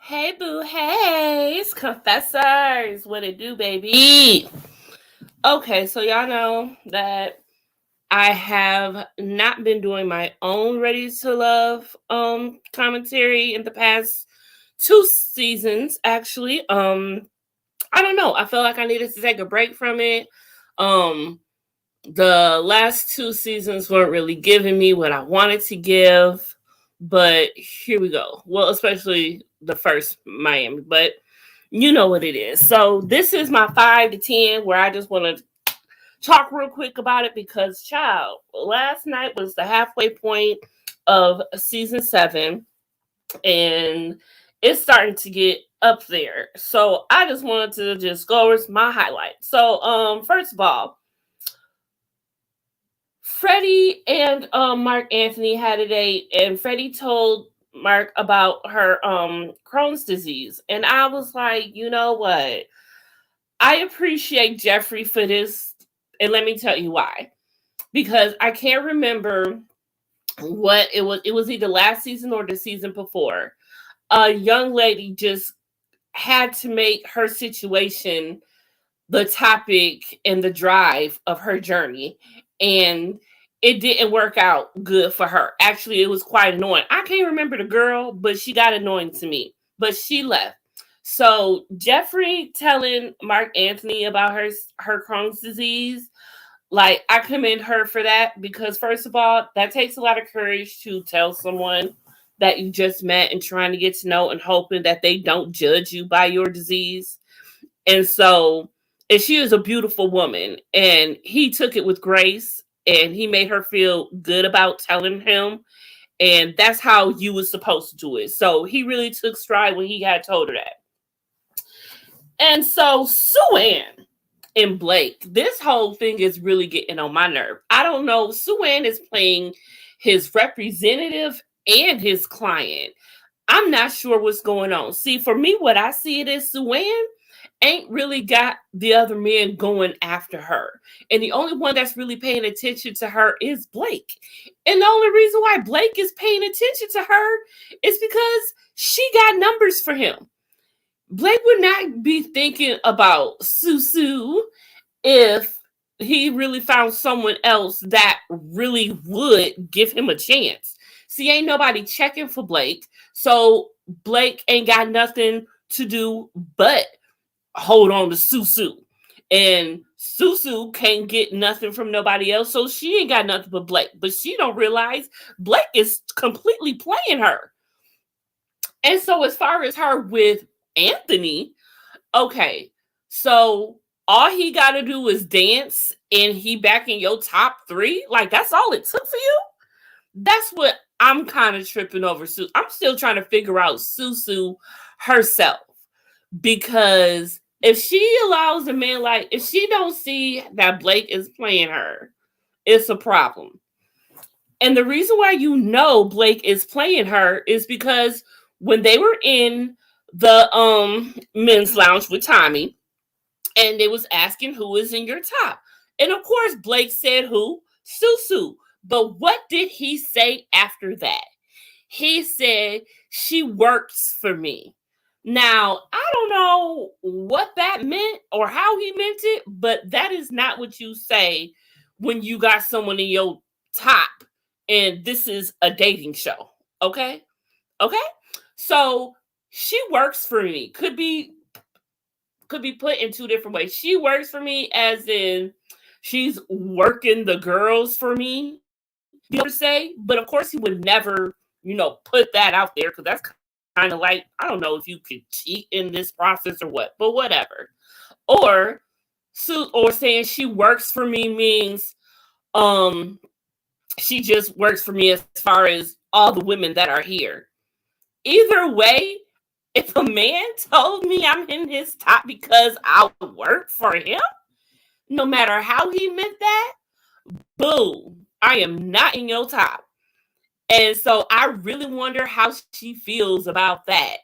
Hey boo, hey, it's Confessors. What it do, baby? Okay, so y'all know that I have not been doing my own Ready to Love commentary in the past two seasons, actually. I don't know. I felt like I needed to take a break from it. Um the last two seasons weren't really giving me what I wanted to give, but here we go. Well, especially the first Miami, but you know what it is. So this is my 5 to 10 where I just want to talk real quick about it because, child, last night was the halfway point of season 7, and it's starting to get up there. So I just wanted to just go over my highlights. So, first of all, Freddie and Mark Anthony had a date, and Freddie told Mark about her Crohn's disease, and I was like, you know what? I appreciate Jeffrey for this, and let me tell you why. Because I can't remember what it was. It was either last season or the season before. A young lady just had to make her situation the topic and the drive of her journey, and it didn't work out good for her. Actually, it was quite annoying. I can't remember the girl, but she got annoying to me, but she left. So Jeffrey telling Mark Anthony about her Crohn's disease, like, I commend her for that, because first of all, that takes a lot of courage to tell someone that you just met and trying to get to know and hoping that they don't judge you by your disease. And so, and she is a beautiful woman, and he took it with grace, and he made her feel good about telling him. And that's how you was supposed to do it. So he really took stride when he had told her that. And so Sue-Ann and Blake, this whole thing is really getting on my nerve. I don't know. Sue-Ann is playing his representative and his client. I'm not sure what's going on. See, for me, what I see it is Sue-Ann ain't really got the other men going after her. And the only one that's really paying attention to her is Blake. And the only reason why Blake is paying attention to her is because she got numbers for him. Blake would not be thinking about Susu if he really found someone else that really would give him a chance. See, ain't nobody checking for Blake. So Blake ain't got nothing to do but hold on to Susu. And Susu can't get nothing from nobody else, so she ain't got nothing but Blake. But she don't realize Blake is completely playing her. And so as far as her with Anthony, okay, so all he got to do is dance and he back in your top 3. Like, that's all it took for you. That's what I'm kind of tripping over. I'm still trying to figure out Susu herself, because if she allows a man, like, if she don't see that Blake is playing her, it's a problem. And the reason why you know Blake is playing her is because when they were in the men's lounge with Tommy, and they was asking who is in your top. And of course, Blake said who? Susu. But what did he say after that? He said, she works for me. Now, I don't know what that meant or how he meant it, but that is not what you say when you got someone in your top and this is a dating show. Okay? Okay? So she works for me. Could be put in 2 different ways. She works for me as in she's working the girls for me, you know, to say. But of course, he would never, put that out there, because that's kind of like, I don't know if you could cheat in this process or what, but whatever. Or saying she works for me means she just works for me as far as all the women that are here. Either way, if a man told me I'm in his top because I work for him, no matter how he meant that, boo, I am not in your top. And so I really wonder how she feels about that.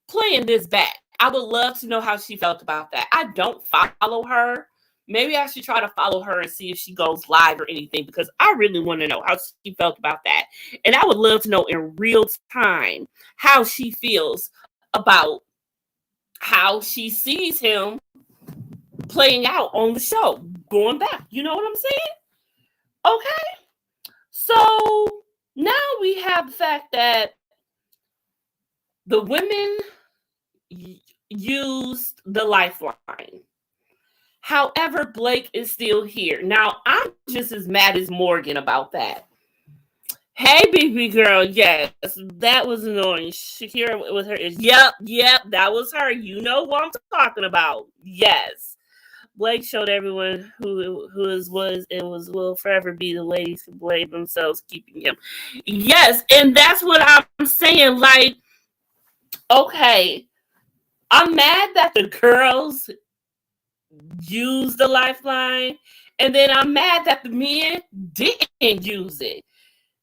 Playing this back, I would love to know how she felt about that. I don't follow her. Maybe I should try to follow her and see if she goes live or anything, because I really want to know how she felt about that. And I would love to know in real time how she feels about how she sees him playing out on the show, going back. You know what I'm saying? Okay. So now we have the fact that the women used the lifeline. However, Blake is still here. Now, I'm just as mad as Morgan about that. Hey, baby girl, yes, that was annoying. Shakira with her is, yep, that was her. You know what I'm talking about. Yes. Blake showed everyone who was and will forever be the ladies who blame themselves keeping him. Yes, and that's what I'm saying. Like, okay, I'm mad that the girls use the lifeline, and then I'm mad that the men didn't use it.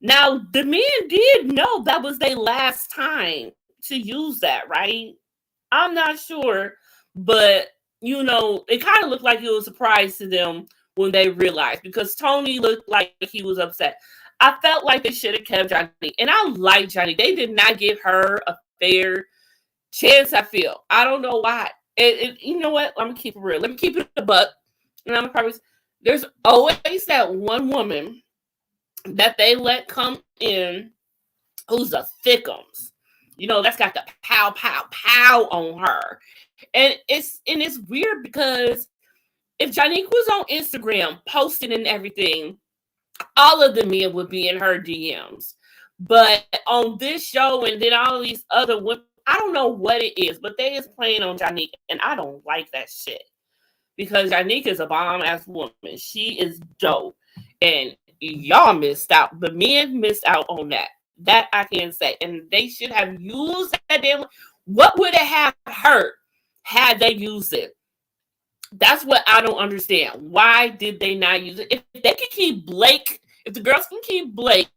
Now, the men did know that was their last time to use that, right? I'm not sure, but it kind of looked like it was a surprise to them when they realized, because Tony looked like he was upset. I felt like they should have kept Johnny, and I like Johnny. They did not give her a fair chance, I feel. I don't know why. You know what? I'm gonna keep it real. Let me keep it a buck. And I'm probably there's always that one woman that they let come in who's a thickums. That's got the pow, pow, pow on her. And it's weird because if Janique was on Instagram posting and everything, all of the men would be in her DMs. But on this show and then all these other women, I don't know what it is, but they is playing on Janique, and I don't like that shit. Because Janique is a bomb-ass woman. She is dope. And y'all missed out. The men missed out on that. That I can say. And they should have used that damn. What would it have hurt had they used it? That's what I don't understand. Why did they not use it? If they could keep Blake, if the girls can keep Blake,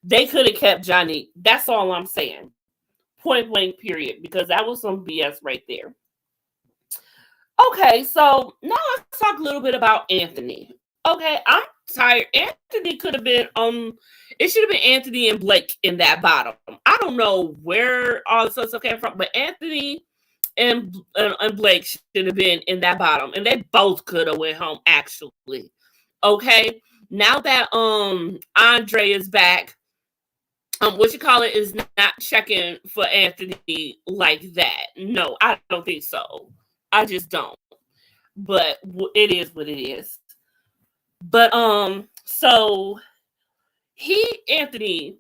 they could have kept Johnny. That's all I'm saying. Point blank, period. Because that was some BS right there. Okay, so now let's talk a little bit about Anthony. Okay, I'm tired. Anthony could have been it should have been Anthony and Blake in that bottom. I don't know where all this stuff came from, but Anthony and Blake should have been in that bottom, and they both could have went home, actually. Okay, now that Andre is back, is not checking for Anthony like that. No, I don't think so. I just don't. But it is what it is. But so Anthony,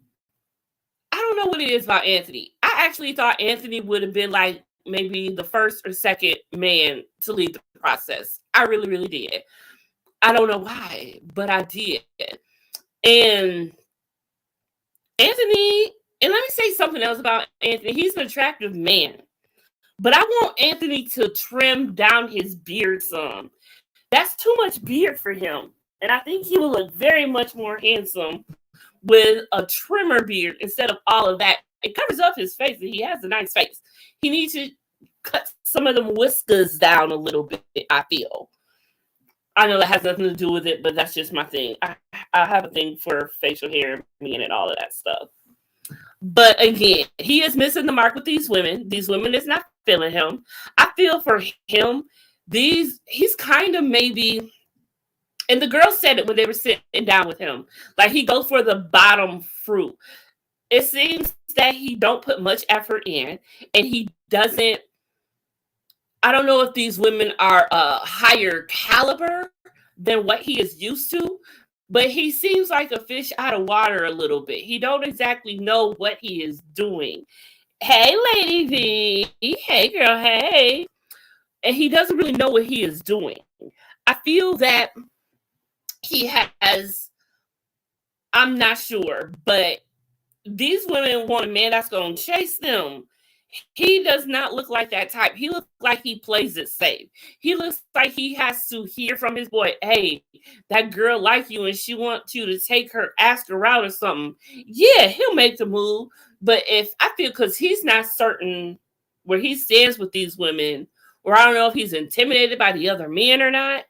I don't know what it is about Anthony. I actually thought Anthony would have been like maybe the first or second man to lead the process. I really, really did. I don't know why, but I did. And Anthony, and let me say something else about Anthony. He's an attractive man. But I want Anthony to trim down his beard some. That's too much beard for him. And I think he will look very much more handsome with a trimmer beard instead of all of that. It covers up his face, and he has a nice face. He needs to cut some of them whiskers down a little bit, I feel. I know that has nothing to do with it, but that's just my thing. I have a thing for facial hair, and all of that stuff. But again, he is missing the mark with these women. These women is not feeling him. I feel for him. He's kind of maybe, and the girls said it when they were sitting down with him, like he goes for the bottom fruit. It seems that he don't put much effort in, and he doesn't. I don't know if these women are a higher caliber than what he is used to, but he seems like a fish out of water a little bit. He don't exactly know what he is doing. Hey, Lady V. Hey, girl. Hey. And he doesn't really know what he is doing. I feel that he has, I'm not sure, but these women want a man that's going to chase them. He does not look like that type. He looks like he plays it safe. He looks like he has to hear from his boy, hey, that girl like you and she wants you to take her, ask her out or something. Yeah, he'll make the move. But if I feel, because he's not certain where he stands with these women, or I don't know if he's intimidated by the other men or not,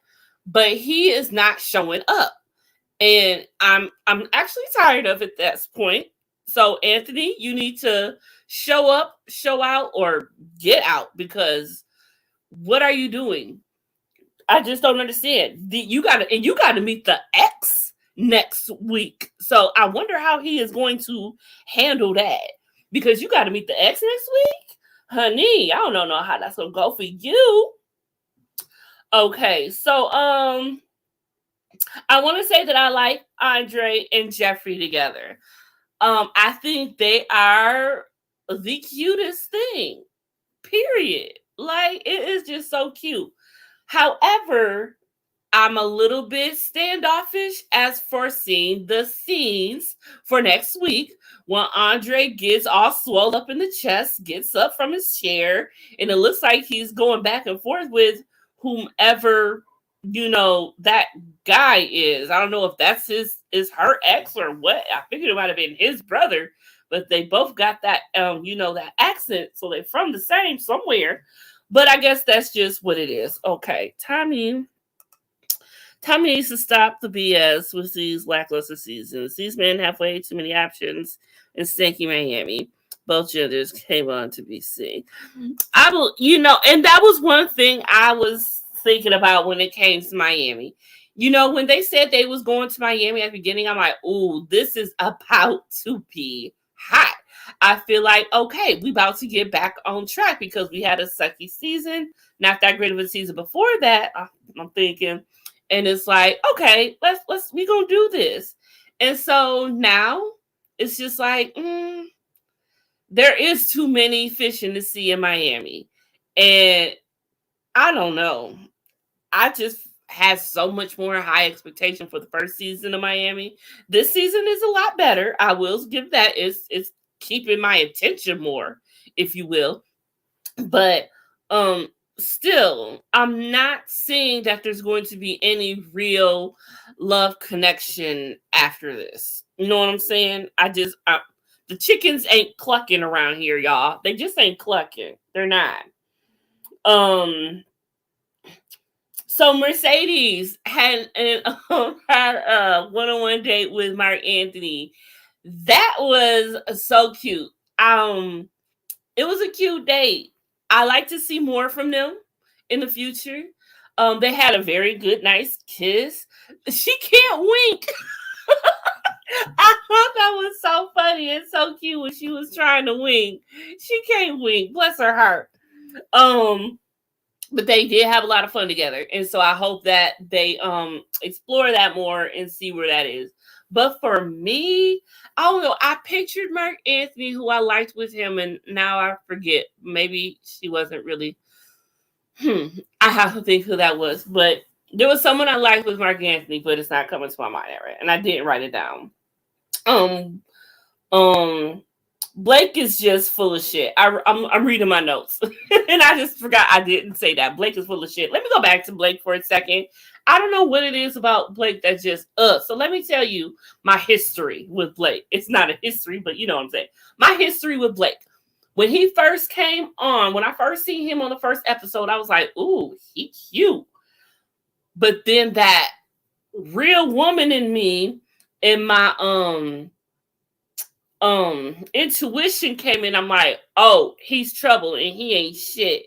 but he is not showing up. And I'm actually tired of it at this point. So Anthony, you need to show up, show out, or get out, because what are you doing? I just don't understand. You gotta meet the ex next week. So I wonder how he is going to handle that, because you gotta meet the ex next week, honey. I don't know how that's gonna go for you. Okay, so I want to say that I like Andre and Jeffrey together. I think they are the cutest thing. Period. Like, it is just so cute. However, I'm a little bit standoffish as for seeing the scenes for next week when Andre gets all swelled up in the chest, gets up from his chair, and it looks like he's going back and forth with whomever that guy is. I don't know if that's her ex or what. I figured it might have been his brother, but they both got that that accent, so they're from the same somewhere. But I guess that's just what it is. Okay, Tommy needs to stop the BS with these lackluster seasons. These men have way too many options in stinky Miami. Both genders came on to be seen. I will, and that was one thing I was thinking about when it came to Miami. When they said they was going to Miami at the beginning, I'm like, ooh, this is about to be hot. I feel like, okay, we about to get back on track, because we had a sucky season, not that great of a season before that, I'm thinking. And it's like, okay, we gonna do this. And so now it's just like, there is too many fish in the sea in Miami. And I don't know. I just had so much more high expectation for the first season of Miami. This season is a lot better. I will give that. It's keeping my attention more, if you will. But still, I'm not seeing that there's going to be any real love connection after this. You know what I'm saying? The chickens ain't clucking around here, y'all. They just ain't clucking. They're not. So Mercedes had a one-on-one date with Mark Anthony. That was so cute. It was a cute date. I like to see more from them in the future. They had a very good, nice kiss. She can't wink. I thought that was so funny and so cute when she was trying to wink. She can't wink. Bless her heart. But they did have a lot of fun together, and so I hope that they explore that more and see where that is. But for me, I don't know. I pictured Mark Anthony, who I liked with him, and now I forget. Maybe she wasn't really. I have to think who that was, but there was someone I liked with Mark Anthony, but it's not coming to my mind right, and I didn't write it down. Blake is just full of shit. I'm reading my notes, and I just forgot I didn't say that. Blake is full of shit. Let me go back to Blake for a second. I don't know what it is about Blake that's just So let me tell you my history with Blake. It's not a history, but you know what I'm saying. My history with Blake. When he first came on, when I first seen him on the first episode, I was like, ooh, he cute. But then that real woman in me, in my intuition came in. I'm like, oh, he's trouble and he ain't shit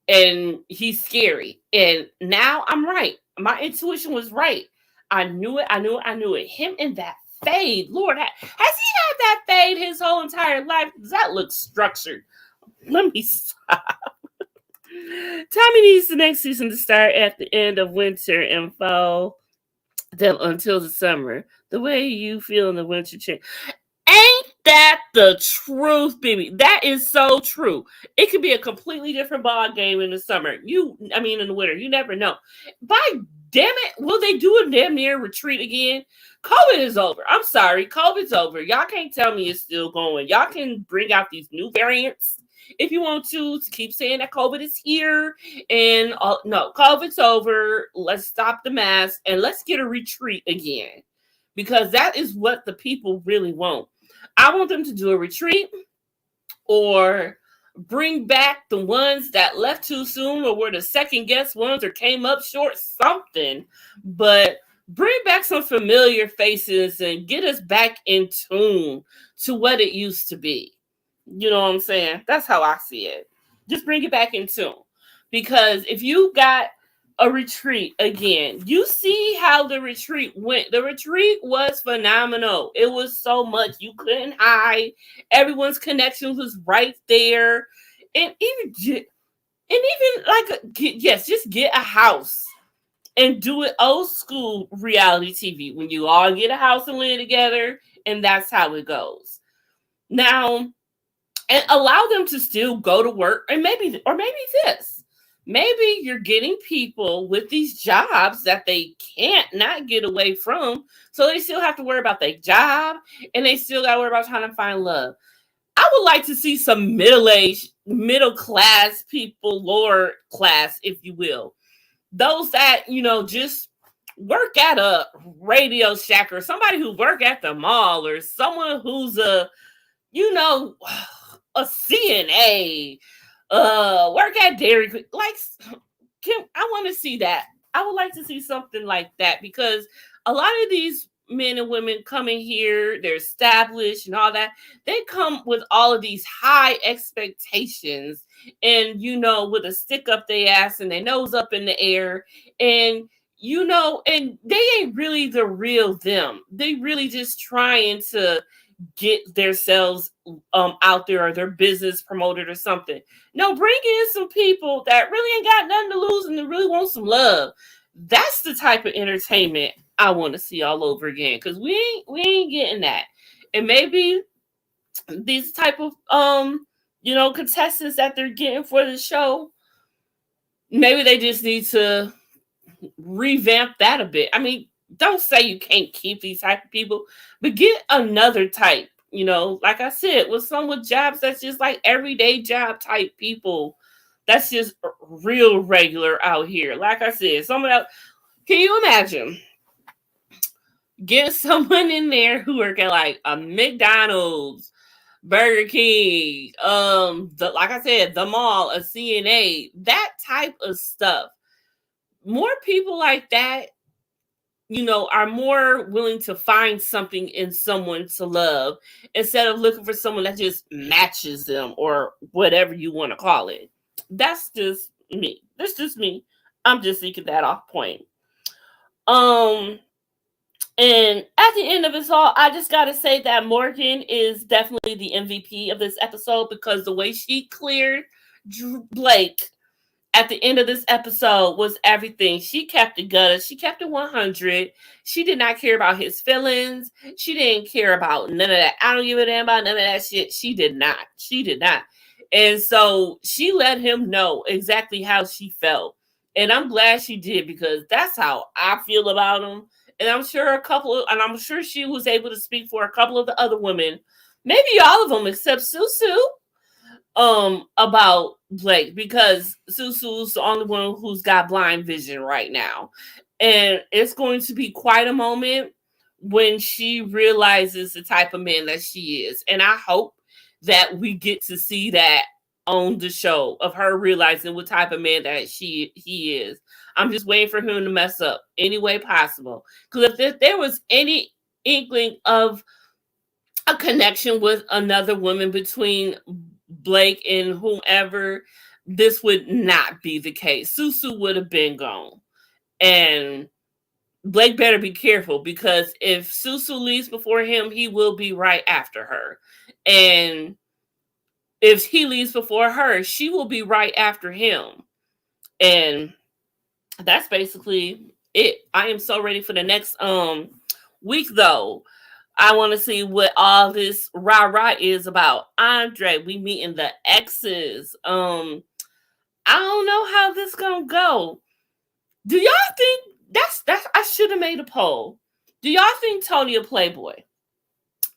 and he's scary. And now I'm right. My intuition was right. I knew it. Him and that fade. Lord, has he had that fade his whole entire life? Does that look structured? Let me stop. Tommy needs the next season to start at the end of winter and fall until the summer. The way you feel in the winter change. Ain't that the truth, baby? That is so true. It could be a completely different ball game in the summer. In the winter. You never know. By damn it, will they do a damn near retreat again? COVID is over. I'm sorry. COVID's over. Y'all can't tell me it's still going. Y'all can bring out these new variants if you want to keep saying that COVID is here. And no, COVID's over. Let's stop the mask and let's get a retreat again. Because that is what the people really want. I want them to do a retreat or bring back the ones that left too soon or were the second guess ones or came up short, something. But bring back some familiar faces and get us back in tune to what it used to be. You know what I'm saying? That's how I see it. Just bring it back in tune. Because if you got a retreat again, you see how the retreat went. The retreat was phenomenal. It was so much you couldn't hide. Everyone's connection was right there. And even like yes, just get a house and do it old school reality TV when you all get a house and live together, and that's how it goes. Now, and allow them to still go to work, and maybe this. Maybe you're getting people with these jobs that they can't not get away from, so they still have to worry about their job, and they still got to worry about trying to find love. I would like to see some middle-aged, middle-class people, lower class, if you will. Those that, just work at a Radio Shack, or somebody who work at the mall, or someone who's a CNA, work at Dairy Queen. Like, I want to see that. I would like to see something like that, because a lot of these men and women coming here, they're established and all that. They come with all of these high expectations, and with a stick up their ass and their nose up in the air, and and they ain't really the real them. They really just trying to get themselves out there, or their business promoted or something. No, bring in some people that really ain't got nothing to lose and they really want some love. That's the type of entertainment I want to see all over again, because we ain't getting that. And maybe these type of contestants that they're getting for the show, maybe they just need to revamp that a bit. I mean, don't say you can't keep these type of people, but get another type, like I said, with some with jobs that's just like everyday job type people. That's just real regular out here. Like I said, can you imagine? Get someone in there who work at like a McDonald's, Burger King, like I said, the mall, a CNA, that type of stuff. More people like that, are more willing to find something in someone to love, instead of looking for someone that just matches them, or whatever you want to call it. That's just me. That's just me. I'm just seeking that off point. And at the end of it all, I just got to say that Morgan is definitely the MVP of this episode, because the way she cleared Blake at the end of this episode was everything. She kept it gutter. She kept it 100. She did not care about his feelings. She didn't care about none of that. I don't give a damn about none of that shit. She did not. She did not. And so she let him know exactly how she felt. And I'm glad she did, because that's how I feel about him. And I'm sure she was able to speak for a couple of the other women, maybe all of them except Susu, about Blake, because Susu's the only one who's got blind vision right now. And it's going to be quite a moment when she realizes the type of man that she is. And I hope that we get to see that on the show, of her realizing what type of man that he is. I'm just waiting for him to mess up any way possible. Because if there was any inkling of a connection with another woman between Blake and whomever, this would not be the case. Susu would have been gone. And Blake better be careful, because if Susu leaves before him, he will be right after her. And if he leaves before her, she will be right after him. And that's basically it. I am so ready for the next week, though. I want to see what all this rah-rah is about. Andre, we meeting the exes. I don't know how this gonna go. Do y'all think that's I should have made a poll. Do y'all think Tony a playboy?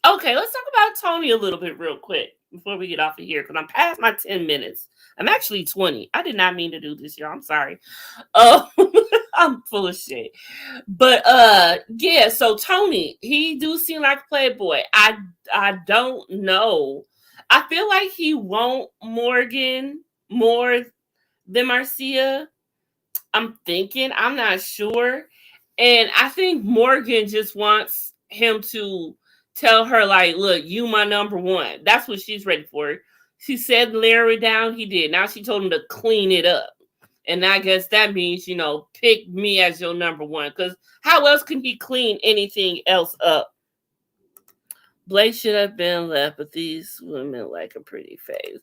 Okay, let's talk about Tony a little bit real quick before we get off of here, because I'm past my 10 minutes. I'm actually 20. I did not mean to do this, y'all. I'm sorry. I'm full of shit. But yeah, so Tony, he do seem like a playboy. I don't know. I feel like he want Morgan more than Marcia. I'm not sure. And I think Morgan just wants him to tell her, like, look, you my number one. That's what she's ready for. She said Larry down, he did. Now she told him to clean it up. And I guess that means, pick me as your number one. Because how else can he clean anything else up? Blake should have been left, but these women like a pretty face.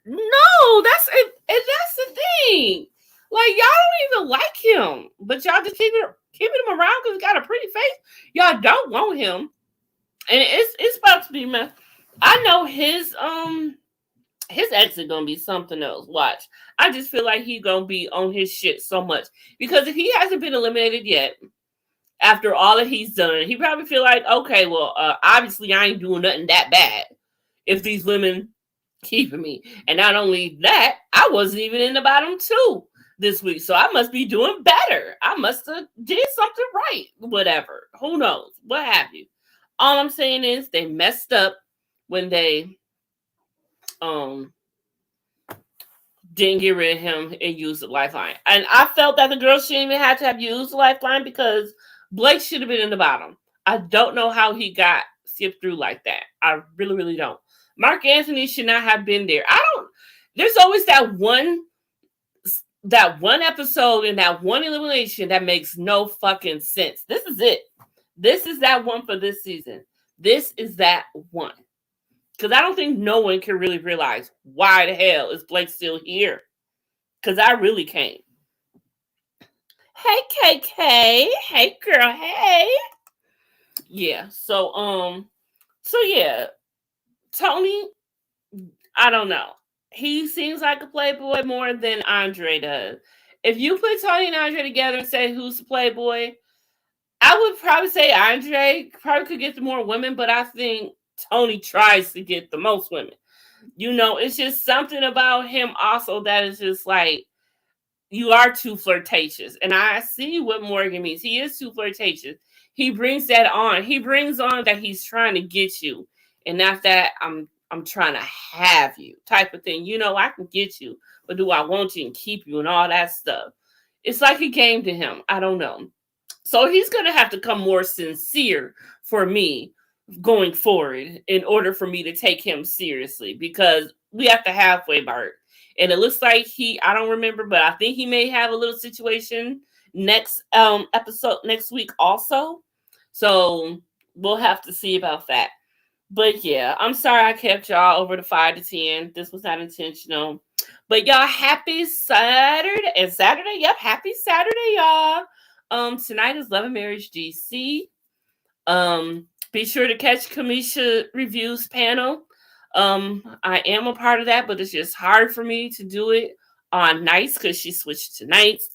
No, that's the thing. Like, y'all don't even like him, but y'all just keeping him around because he got a pretty face. Y'all don't want him, and it's about to be mess. I know his exit gonna be something else. Watch. I just feel like he gonna be on his shit so much because if he hasn't been eliminated yet, after all that he's done, he probably feel like, okay, well, obviously I ain't doing nothing that bad if these women keeping me. And not only that, I wasn't even in the bottom 2 this week, so I must be doing better. I must have did something right. Whatever. Who knows? What have you? All I'm saying is they messed up when they didn't get rid of him and use the lifeline. And I felt that the girl shouldn't even have to have used the lifeline because Blake should have been in the bottom. I don't know how he got skipped through like that. I really, really don't. Mark Anthony should not have been there. There's always that one episode and that one elimination that makes no fucking sense. This is it. This is that one for this season. This is that one. Because I don't think no one can really realize why the hell is Blake still here. Because I really can't. Hey, KK. Hey, girl. Hey. Yeah. So yeah. Tony, I don't know. He seems like a playboy more than Andre does. If you put Tony and Andre together and say who's the playboy, I would probably say Andre probably could get the more women, but I think Tony tries to get the most women. It's just something about him also that is just like, you are too flirtatious. And I see what Morgan means. He is too flirtatious. He brings that on. He brings on that he's trying to get you. And not that I'm trying to have you type of thing. I can get you, but do I want you and keep you and all that stuff? It's like a game to him. I don't know. So he's going to have to come more sincere for me going forward in order for me to take him seriously because we have to halfway mark. And it looks like I don't remember, but I think he may have a little situation next episode next week also. So we'll have to see about that. But yeah, I'm sorry I kept y'all over the 5 to 10. This was not intentional. But y'all, happy Saturday. And Saturday, yep, happy Saturday, y'all. Tonight is Love and Marriage DC. Be sure to catch Kamisha Reviews panel. I am a part of that, but it's just hard for me to do it on nights because she switched to nights.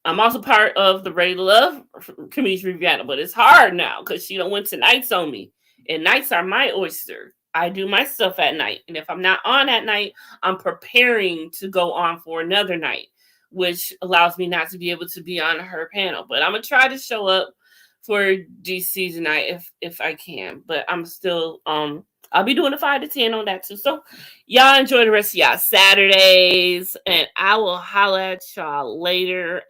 I'm also part of the Ready to Love Kamisha Review panel, but it's hard now because she don't went to nights on me. And nights are my oyster. I do my stuff at night. And if I'm not on at night, I'm preparing to go on for another night, which allows me not to be able to be on her panel. But I'm going to try to show up for DC tonight if I can. But I'm still, I'll be doing a 5 to 10 on that too. So y'all enjoy the rest of y'all Saturdays. And I will holler at y'all later.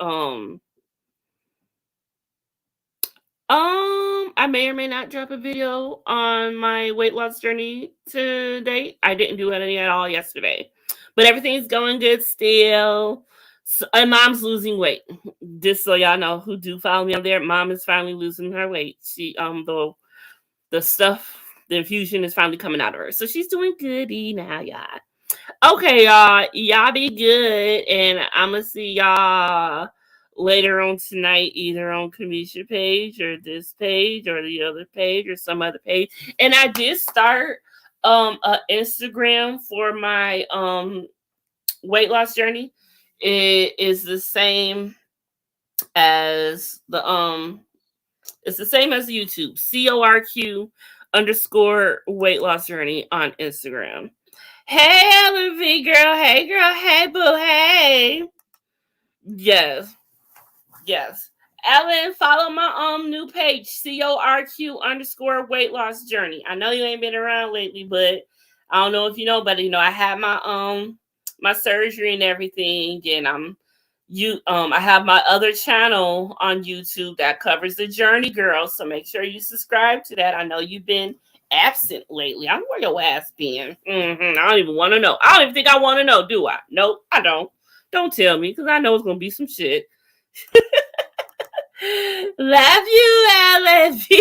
I may or may not drop a video on my weight loss journey today. I didn't do any at all yesterday, but everything's going good still. So, and Mom's losing weight. Just so y'all know who do follow me on there, Mom is finally losing her weight. She the infusion is finally coming out of her, so she's doing goody now, y'all. Okay, y'all be good, and I'm gonna see y'all later on tonight, either on Kamisha page or this page or the other page or some other page. And I did start an Instagram for my weight loss journey. It is the same as it's the same as YouTube. CORQ_ weight loss journey on Instagram. Hey, LV girl. Hey, girl. Hey, boo. Hey. Yes. Ellen, follow my new page, CORQ_ weight loss journey. I know you ain't been around lately, but I don't know if you know, but I had my my surgery and everything, and I'm I have my other channel on YouTube that covers the journey, girl. So make sure you subscribe to that. I know you've been absent lately. I don't know where your ass been. I don't even want to know. I don't even think I want to know, do I? Nope, I don't. Don't tell me, because I know it's gonna be some shit. Love you, LFB.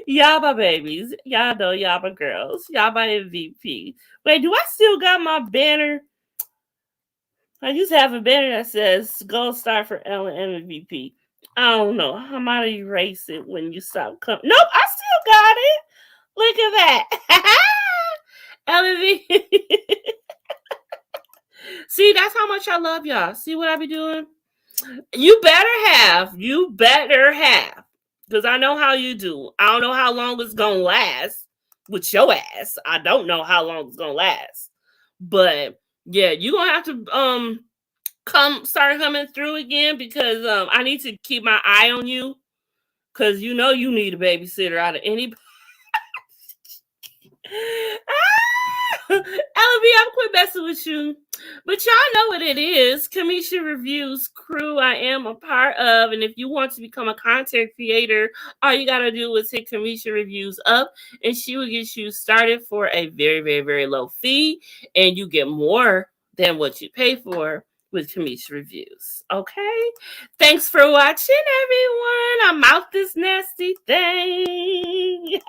Y'all my babies. Y'all know y'all my girls. Y'all my MVP. Wait, do I still got my banner? I used to have a banner that says gold star for Ellen MVP. I don't know. I might erase it when you stop coming. Nope, I still got it. Look at that. Ellen See, that's how much I love y'all. See what I be doing? You better have. Because I know how you do. I don't know how long it's going to last with your ass. I don't know how long it's going to last. But yeah, you're going to have to start coming through again, because I need to keep my eye on you, because you know you need a babysitter out of anybody. LB, I'm quit messing with you. But y'all know what it is. Kamisha Reviews crew I am a part of. And if you want to become a content creator, all you got to do is hit Kamisha Reviews up, and she will get you started for a very, very, very low fee. And you get more than what you pay for with Kamisha Reviews. Okay? Thanks for watching, everyone. I'm out this nasty thing.